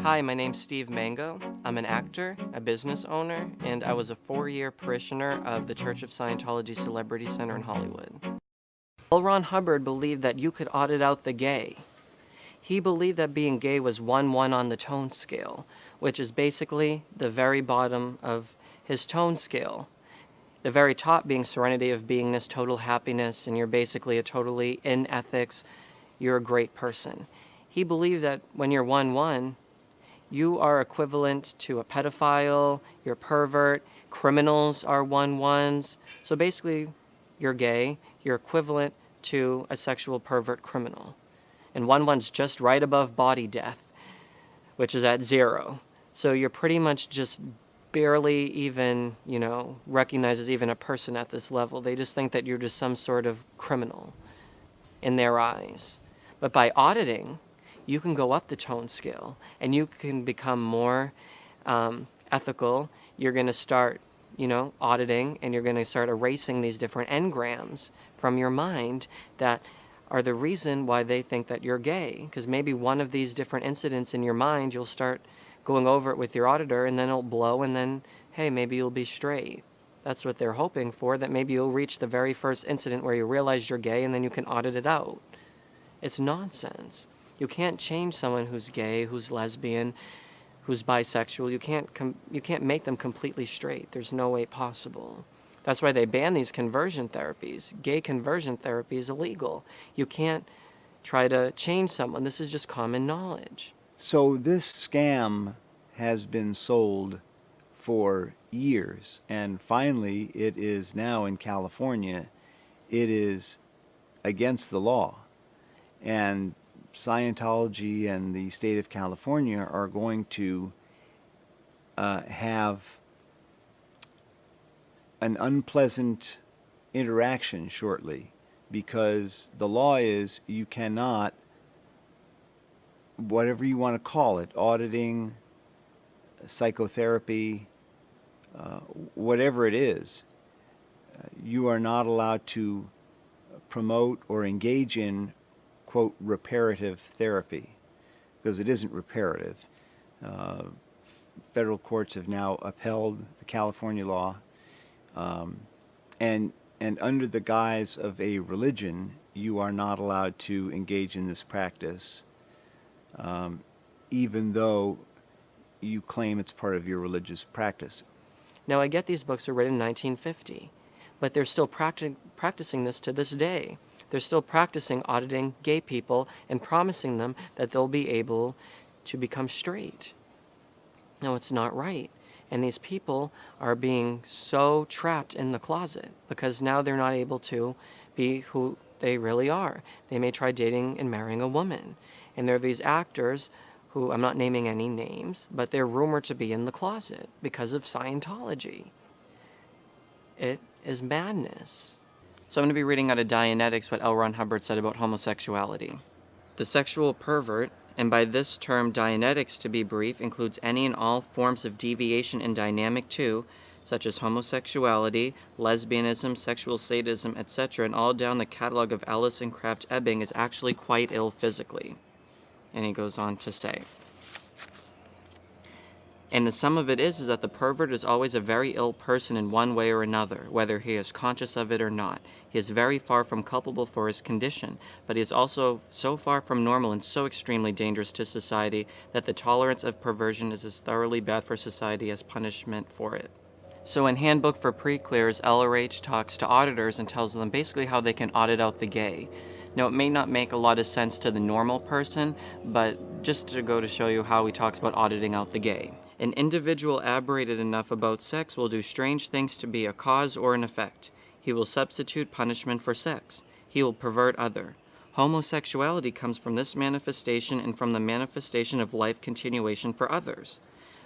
Hi, my name's Steve Mango. I'm an actor, a business owner, and I was a 4-year parishioner of the Church of Scientology Celebrity Centre in Hollywood. L. Ron Hubbard believed that you could audit out the gay. He believed that being gay was 1-1 on the tone scale, which is basically the very bottom of his tone scale. The very top being serenity of beingness, total happiness, and you're basically a totally in ethics, you're a great person. He believed that when you're 1-1, you are equivalent to a pedophile, you're a pervert, criminals are 1-1s. So basically, you're gay, you're equivalent to a sexual pervert criminal. And 1-1's just right above body death, which is at 0. So you're pretty much just barely even, recognized as even a person at this level. They just think that you're just some sort of criminal in their eyes. But by auditing, you can go up the tone scale and you can become more ethical. You're going to start, auditing, and you're going to start erasing these different engrams from your mind that are the reason why they think that you're gay. Because maybe one of these different incidents in your mind, you'll start going over it with your auditor, and then it'll blow, and then, hey, maybe you'll be straight. That's what they're hoping for, that maybe you'll reach the very first incident where you realize you're gay, and then you can audit it out. It's nonsense. You can't change someone who's gay, who's lesbian, who's bisexual. You can't make them completely straight. There's no way possible. That's why they ban these conversion therapies. Gay conversion therapy is illegal. You can't try to change someone. This is just common knowledge. So this scam has been sold for years, and finally it is now in California. It is against the law. And Scientology and the state of California are going to have an unpleasant interaction shortly, because the law is you cannot, whatever you want to call it, auditing, psychotherapy, whatever it is, you are not allowed to promote or engage in, quote, reparative therapy, because it isn't reparative. Federal courts have now upheld the California law, and under the guise of a religion, you are not allowed to engage in this practice, even though you claim it's part of your religious practice. Now, I get these books are written in 1950, but they're still practicing this to this day. They're still practicing auditing gay people and promising them that they'll be able to become straight. No, it's not right. And these people are being so trapped in the closet because now they're not able to be who they really are. They may try dating and marrying a woman. And there are these actors who, I'm not naming any names, but they're rumored to be in the closet because of Scientology. It is madness. So I'm going to be reading out of Dianetics what L. Ron Hubbard said about homosexuality. The sexual pervert, and by this term Dianetics to be brief, includes any and all forms of deviation in dynamic too, such as homosexuality, lesbianism, sexual sadism, etc., and all down the catalog of Alice and Kraft Ebing, is actually quite ill physically. And he goes on to say, and the sum of it is that the pervert is always a very ill person in one way or another, whether he is conscious of it or not. He is very far from culpable for his condition, but he is also so far from normal and so extremely dangerous to society that the tolerance of perversion is as thoroughly bad for society as punishment for it. So in Handbook for Pre-Clears, LRH talks to auditors and tells them basically how they can audit out the gay. Now, it may not make a lot of sense to the normal person, but just to go to show you how he talks about auditing out the gay. An individual aberrated enough about sex will do strange things to be a cause or an effect. He will substitute punishment for sex. He will pervert other. Homosexuality comes from this manifestation and from the manifestation of life continuation for others.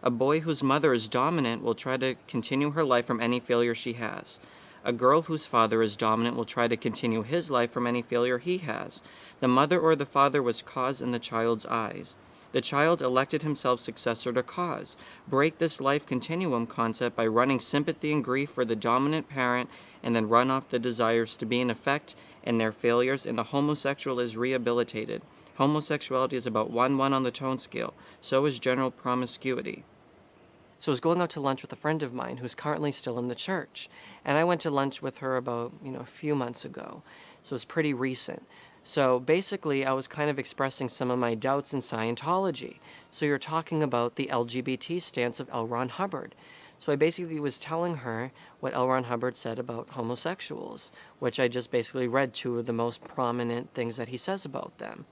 A boy whose mother is dominant will try to continue her life from any failure she has. A girl whose father is dominant will try to continue his life from any failure he has. The mother or the father was cause in the child's eyes. The child elected himself successor to cause. Break this life continuum concept by running sympathy and grief for the dominant parent, and then run off the desires to be in effect and their failures, and the homosexual is rehabilitated. Homosexuality is about 1-1 on the tone scale. So is general promiscuity. So I was going out to lunch with a friend of mine who's currently still in the church. And I went to lunch with her about, a few months ago. So it's pretty recent. So basically, I was kind of expressing some of my doubts in Scientology. So you're talking about the LGBT stance of L. Ron Hubbard. So I basically was telling her what L. Ron Hubbard said about homosexuals, which I just basically read two of the most prominent things that he says about them.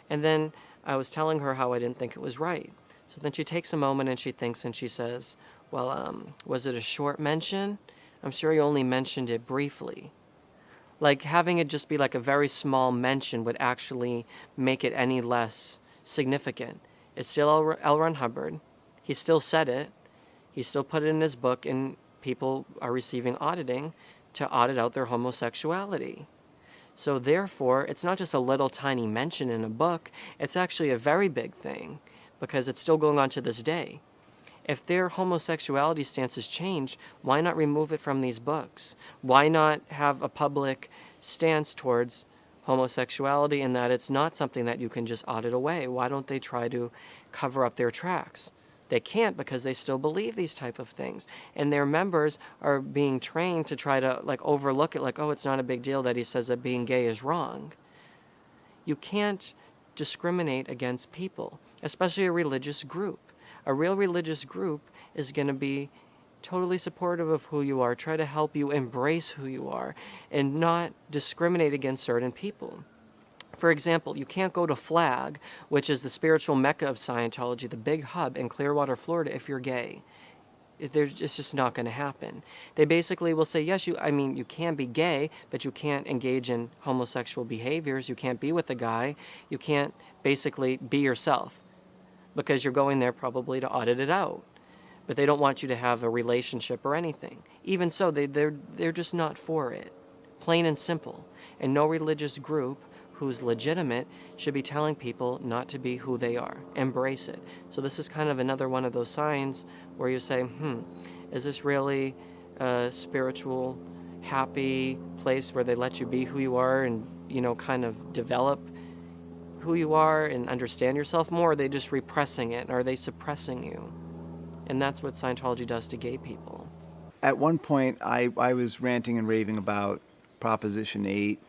And then I was telling her how I didn't think it was right. So then she takes a moment and she thinks and she says, well, was it a short mention? I'm sure he only mentioned it briefly. Like having it just be like a very small mention would actually make it any less significant. It's still L. Ron Hubbard. He still said it. He still put it in his book, and people are receiving auditing to audit out their homosexuality. So therefore, it's not just a little tiny mention in a book, it's actually a very big thing, because it's still going on to this day. If their homosexuality stance has changed, why not remove it from these books? Why not have a public stance towards homosexuality in that it's not something that you can just audit away? Why don't they try to cover up their tracks? They can't because they still believe these type of things. And their members are being trained to try to overlook it oh, it's not a big deal that he says that being gay is wrong. You can't discriminate against people, especially a religious group. A real religious group is going to be totally supportive of who you are, try to help you embrace who you are, and not discriminate against certain people. For example, you can't go to Flag, which is the spiritual mecca of Scientology, the big hub in Clearwater, Florida, if you're gay. It's just not going to happen. They basically will say, yes, you can be gay, but you can't engage in homosexual behaviors. You can't be with a guy. You can't basically be yourself because you're going there probably to audit it out. But they don't want you to have a relationship or anything. Even so, they're just not for it. Plain and simple. And no religious group who's legitimate should be telling people not to be who they are. Embrace it. So this is kind of another one of those signs where you say, is this really a spiritual, happy place where they let you be who you are and, kind of develop who you are and understand yourself more? Or are they just repressing it? Or are they suppressing you? And that's what Scientology does to gay people. At one point, I was ranting and raving about Proposition 8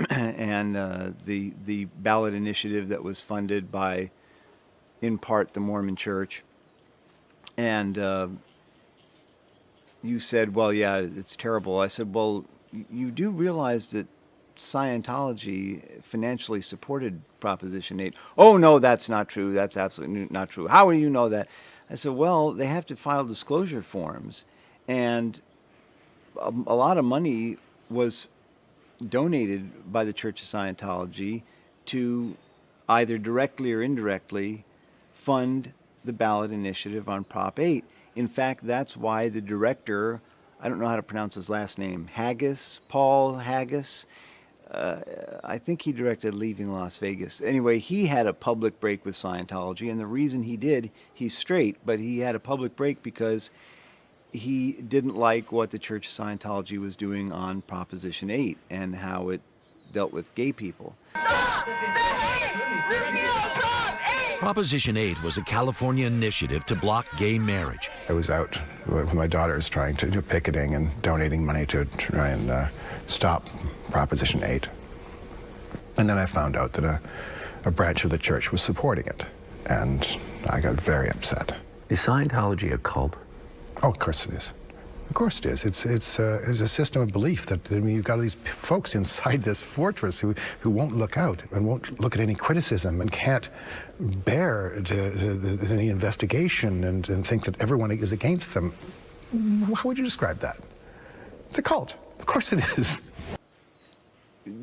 and the ballot initiative that was funded by, in part, the Mormon Church. And you said, well, yeah, it's terrible. I said, well, you do realize that Scientology financially supported Proposition 8. Oh, no, that's not true. That's absolutely not true. How do you know that? I said, well, they have to file disclosure forms. And a lot of money was donated by the Church of Scientology to either directly or indirectly fund the ballot initiative on Prop 8. In fact, that's why the director, I don't know how to pronounce his last name, Haggis, Paul Haggis, I think he directed Leaving Las Vegas. Anyway, he had a public break with Scientology, and the reason he did, he's straight, but he had a public break because he didn't like what the Church of Scientology was doing on Proposition 8 and how it dealt with gay people. Proposition 8 was a California initiative to block gay marriage. I was out with my daughters trying to do picketing and donating money to try and stop Proposition 8. And then I found out that a branch of the church was supporting it, and I got very upset. Is Scientology a cult? Oh, of course it is. Of course it is. It's a system of belief that, you've got all these folks inside this fortress who won't look out and won't look at any criticism and can't bear any investigation and think that everyone is against them. How would you describe that? It's a cult. Of course it is.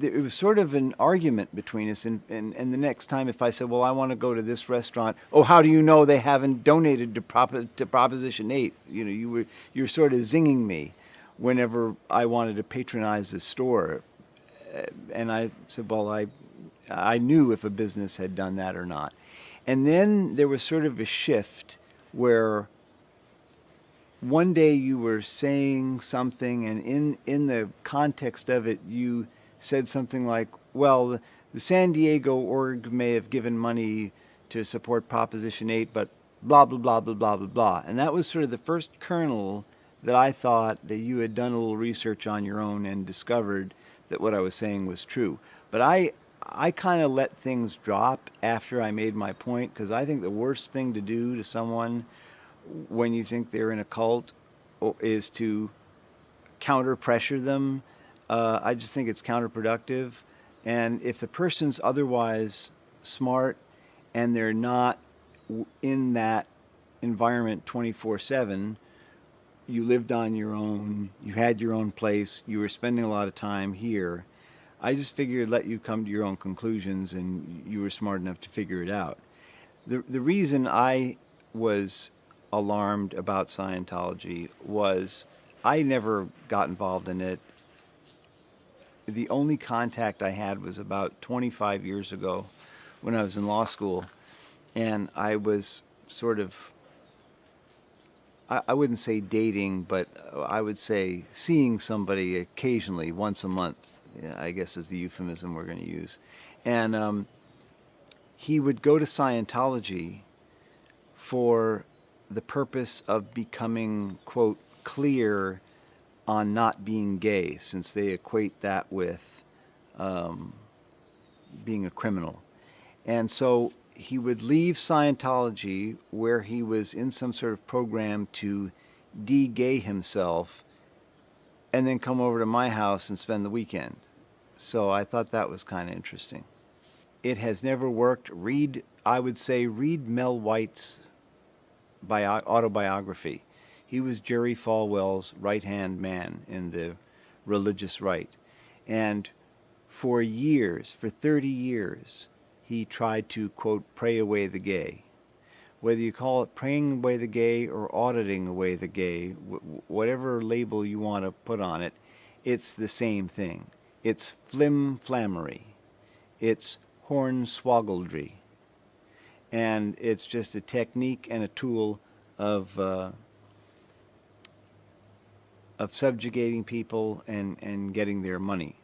It was sort of an argument between us, and the next time if I said, well, I want to go to this restaurant, oh, how do you know they haven't donated to Proposition 8? You're sort of zinging me whenever I wanted to patronize the store. And I said, well, I knew if a business had done that or not. And then there was sort of a shift where one day you were saying something, and in the context of it, you said something like, well, the San Diego org may have given money to support Proposition 8, but blah, blah, blah, blah, blah, blah, blah. And that was sort of the first kernel that I thought that you had done a little research on your own and discovered that what I was saying was true. But I kind of let things drop after I made my point, because I think the worst thing to do to someone when you think they're in a cult is to counter pressure them. I just think it's counterproductive. And if the person's otherwise smart and they're not in that environment 24/7, you lived on your own, you had your own place, you were spending a lot of time here, I just figured let you come to your own conclusions, and you were smart enough to figure it out. The reason I was alarmed about Scientology was I never got involved in it. The only contact I had was about 25 years ago when I was in law school, and I was sort of, I wouldn't say dating, but I would say seeing somebody occasionally, once a month, I guess is the euphemism we're going to use. And he would go to Scientology for the purpose of becoming, quote, clear on not being gay, since they equate that with being a criminal. And so he would leave Scientology, where he was in some sort of program to de-gay himself, and then come over to my house and spend the weekend. So I thought that was kind of interesting. It has never worked. I would say read Mel White's autobiography. He was Jerry Falwell's right-hand man in the religious right. And for years, for 30 years, he tried to, quote, pray away the gay. Whether you call it praying away the gay or auditing away the gay, whatever label you want to put on it, it's the same thing. It's flim-flammery. It's hornswoggledry. And it's just a technique and a tool of subjugating people and getting their money.